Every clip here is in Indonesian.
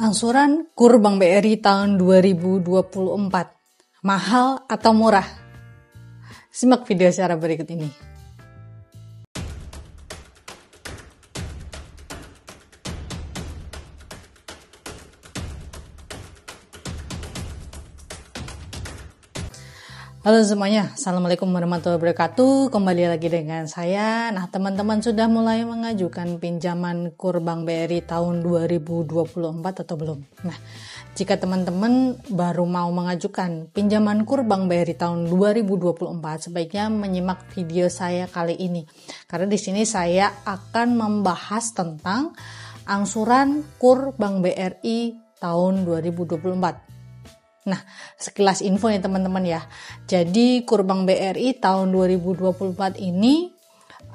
Angsuran KUR Bank BRI tahun 2024, mahal atau murah? Simak video secara berikut ini. Halo semuanya, Assalamualaikum warahmatullahi wabarakatuh. Kembali lagi dengan saya. Nah, teman-teman sudah mulai mengajukan pinjaman KUR Bank BRI tahun 2024 atau belum? Nah, jika teman-teman baru mau mengajukan pinjaman KUR Bank BRI tahun 2024, sebaiknya menyimak video saya kali ini. Karena di sini saya akan membahas tentang angsuran KUR Bank BRI tahun 2024. Nah, sekilas info ya teman-teman ya. Jadi KUR Bank BRI tahun 2024 ini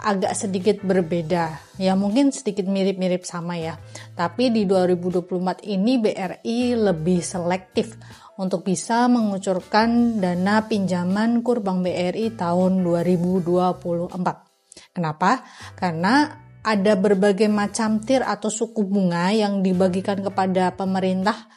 agak sedikit berbeda. Ya mungkin sedikit mirip-mirip sama ya. Tapi di 2024 ini BRI lebih selektif untuk bisa mengucurkan dana pinjaman KUR Bank BRI tahun 2024. Kenapa? Karena ada berbagai macam tier atau suku bunga yang dibagikan kepada pemerintah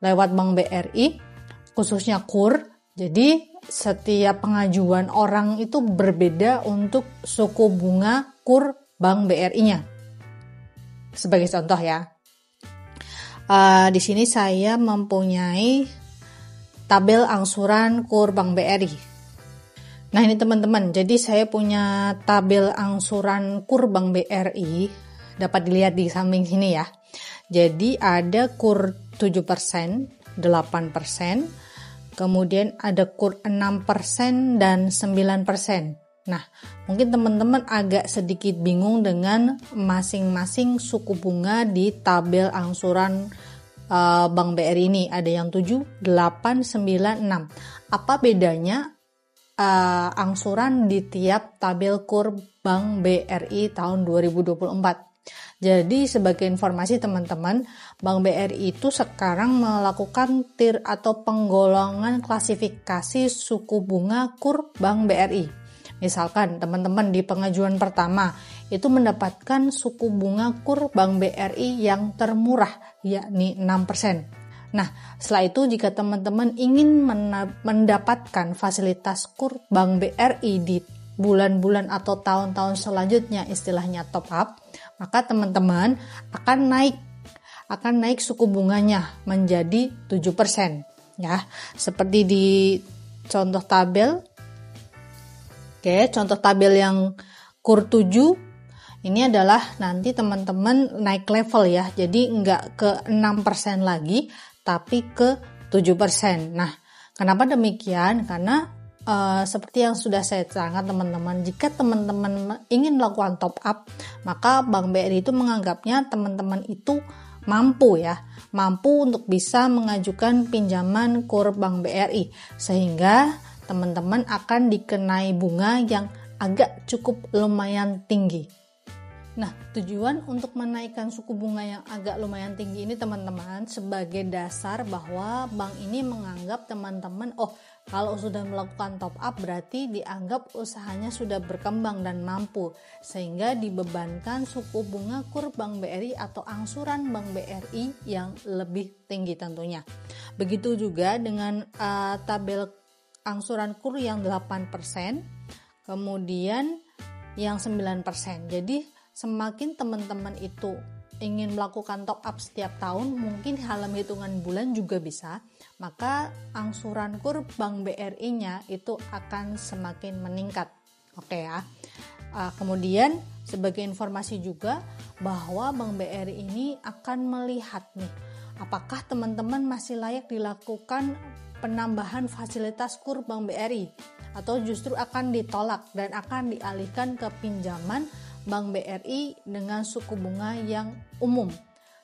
lewat Bank BRI, khususnya KUR. Jadi setiap pengajuan orang itu berbeda untuk suku bunga KUR Bank BRI-nya. Sebagai contoh ya, di sini saya mempunyai tabel angsuran KUR Bank BRI. Nah ini teman-teman, jadi saya punya tabel angsuran KUR Bank BRI, dapat dilihat di samping sini ya. Jadi ada KUR 7%, 8%, kemudian ada KUR 6% dan 9%. Nah, mungkin teman-teman agak sedikit bingung dengan masing-masing suku bunga di tabel angsuran Bank BRI ini. Ada yang 7, 8, 9, 6. Apa bedanya angsuran di tiap tabel KUR Bank BRI tahun 2024? Jadi sebagai informasi teman-teman, Bank BRI itu sekarang melakukan tier atau penggolongan klasifikasi suku bunga KUR Bank BRI. Misalkan teman-teman di pengajuan pertama itu mendapatkan suku bunga KUR Bank BRI yang termurah, yakni 6%. Nah, setelah itu jika teman-teman ingin mendapatkan fasilitas KUR Bank BRI di bulan-bulan atau tahun-tahun selanjutnya, istilahnya top up, maka teman-teman akan naik suku bunganya menjadi 7% ya. Seperti di contoh tabel. Oke, contoh tabel yang KUR 7 ini adalah nanti teman-teman naik level ya. Jadi enggak ke 6% lagi tapi ke 7%. Nah, kenapa demikian? Karena seperti yang sudah saya terangkan teman-teman, jika teman-teman ingin melakukan top up, maka Bank BRI itu menganggapnya teman-teman itu mampu untuk bisa mengajukan pinjaman KUR Bank BRI, sehingga teman-teman akan dikenai bunga yang agak cukup lumayan tinggi. Nah, tujuan untuk menaikkan suku bunga yang agak lumayan tinggi ini teman-teman sebagai dasar bahwa bank ini menganggap teman-teman, kalau sudah melakukan top up berarti dianggap usahanya sudah berkembang dan mampu, sehingga dibebankan suku bunga KUR Bank BRI atau angsuran Bank BRI yang lebih tinggi tentunya. Begitu juga dengan tabel angsuran KUR yang 8%, kemudian yang 9%. Jadi semakin teman-teman itu ingin melakukan top up setiap tahun, mungkin dalam hitungan bulan juga bisa, maka angsuran KUR Bank BRI-nya itu akan semakin meningkat. Oke ya. Kemudian sebagai informasi juga bahwa Bank BRI ini akan melihat nih, apakah teman-teman masih layak dilakukan penambahan fasilitas KUR Bank BRI atau justru akan ditolak dan akan dialihkan ke pinjaman Bank BRI dengan suku bunga yang umum.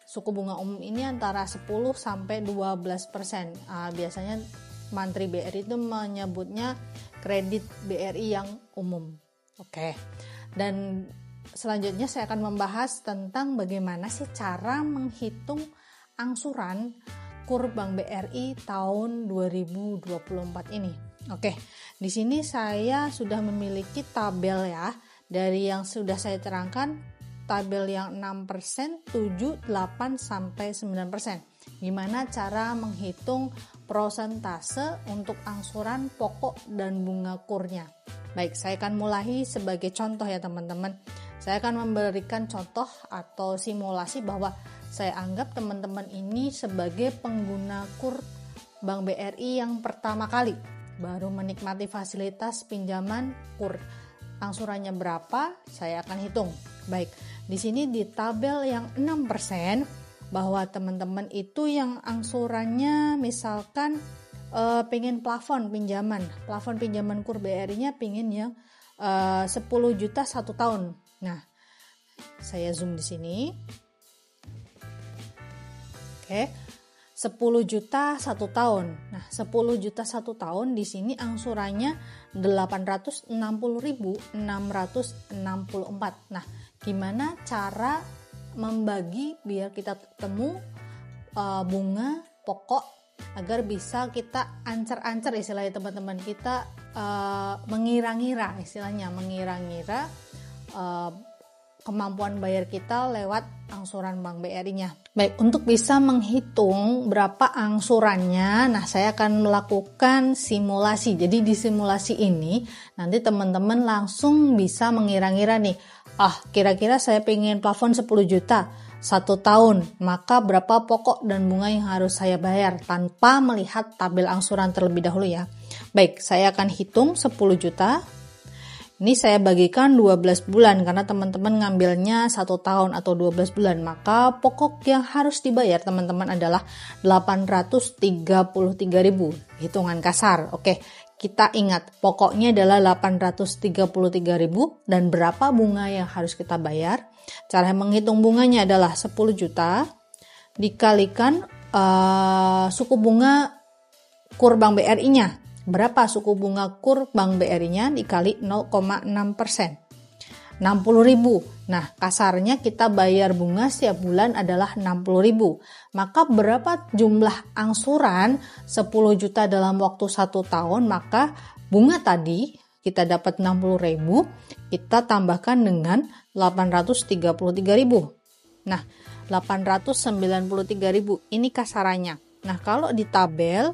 Suku bunga umum ini antara 10 sampai 12%. Biasanya Mantri BRI itu menyebutnya kredit BRI yang umum. Oke. Dan selanjutnya saya akan membahas tentang bagaimana sih cara menghitung angsuran KUR Bank BRI tahun 2024 ini. Oke. Di sini saya sudah memiliki tabel ya. Dari yang sudah saya terangkan, tabel yang 6%, 7, 8, sampai 9%. Gimana cara menghitung prosentase untuk angsuran pokok dan bunga kurnya? Baik, saya akan mulai sebagai contoh ya teman-teman. Saya akan memberikan contoh atau simulasi bahwa saya anggap teman-teman ini sebagai pengguna kur Bank BRI yang pertama kali, baru menikmati fasilitas pinjaman kur. Angsurannya berapa? Saya akan hitung. Baik, di sini di tabel yang 6%, bahwa teman-teman itu yang angsurannya misalkan pengen plafon pinjaman kur BRI-nya pengen yang 10 juta 1 tahun. Nah, saya zoom di sini. Oke. 10 juta 1 tahun. Nah, 10 juta 1 tahun di sini angsurannya 860.664. Nah, gimana cara membagi biar kita ketemu bunga pokok agar bisa kita ancer-ancer istilahnya teman-teman, kita mengira-ngira kemampuan bayar kita lewat angsuran Bank BRI-nya. Baik, untuk bisa menghitung berapa angsurannya, nah saya akan melakukan simulasi. Jadi di simulasi ini nanti teman-teman langsung bisa mengira-ngira nih, kira-kira saya pengen plafon 10 juta 1 tahun, maka berapa pokok dan bunga yang harus saya bayar tanpa melihat tabel angsuran terlebih dahulu ya. Baik, saya akan hitung 10 juta. Ini saya bagikan 12 bulan karena teman-teman ngambilnya 1 tahun atau 12 bulan. Maka pokok yang harus dibayar teman-teman adalah 833.000. Hitungan kasar. Oke, kita ingat pokoknya adalah 833.000 dan berapa bunga yang harus kita bayar. Cara menghitung bunganya adalah 10 juta dikalikan suku bunga kur Bank BRI-nya. Berapa suku bunga kur Bank BRI-nya dikali 0,6%. 60.000. Nah, kasarnya kita bayar bunga setiap bulan adalah 60.000. Maka berapa jumlah angsuran 10 juta dalam waktu 1 tahun? Maka bunga tadi kita dapat 60.000, kita tambahkan dengan 833.000. Nah, 893.000 ini kasarannya. Nah, kalau di tabel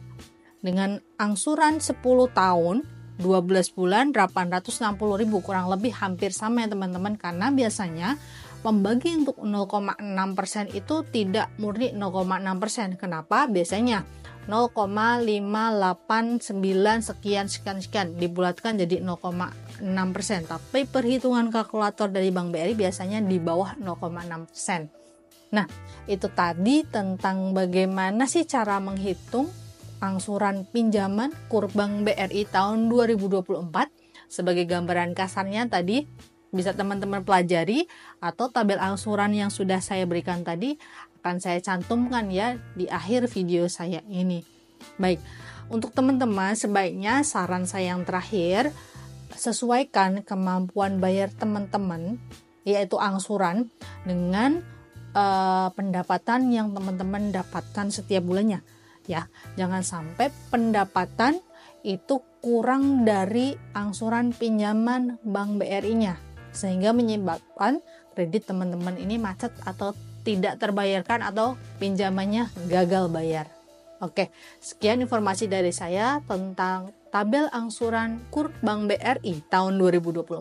dengan angsuran 10 tahun 12 bulan 860.000, kurang lebih hampir sama ya teman-teman, karena biasanya pembagi untuk 0,6% itu tidak murni 0,6%. Kenapa? Biasanya 0,589 sekian dibulatkan jadi 0,6%. Tapi perhitungan kalkulator dari Bank BRI biasanya di bawah 0,6%. Nah, itu tadi tentang bagaimana sih cara menghitung angsuran pinjaman kur Bank BRI tahun 2024. Sebagai gambaran kasarnya tadi bisa teman-teman pelajari, atau tabel angsuran yang sudah saya berikan tadi akan saya cantumkan ya di akhir video saya ini. Baik, untuk teman-teman sebaiknya saran saya yang terakhir, sesuaikan kemampuan bayar teman-teman yaitu angsuran dengan pendapatan yang teman-teman dapatkan setiap bulannya. Ya, jangan sampai pendapatan itu kurang dari angsuran pinjaman Bank BRI-nya sehingga menyebabkan kredit teman-teman ini macet atau tidak terbayarkan atau pinjamannya gagal bayar. Oke, sekian informasi dari saya tentang tabel angsuran kur Bank BRI tahun 2024.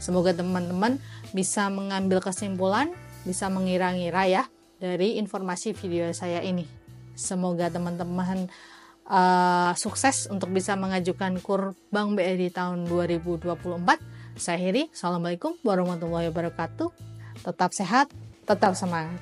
Semoga teman-teman bisa mengambil kesimpulan, bisa mengira-ngira ya dari informasi video saya ini. Semoga teman-teman sukses untuk bisa mengajukan kur Bank BRI tahun 2024. Saya akhiri. Assalamualaikum warahmatullahi wabarakatuh. Tetap sehat, tetap semangat.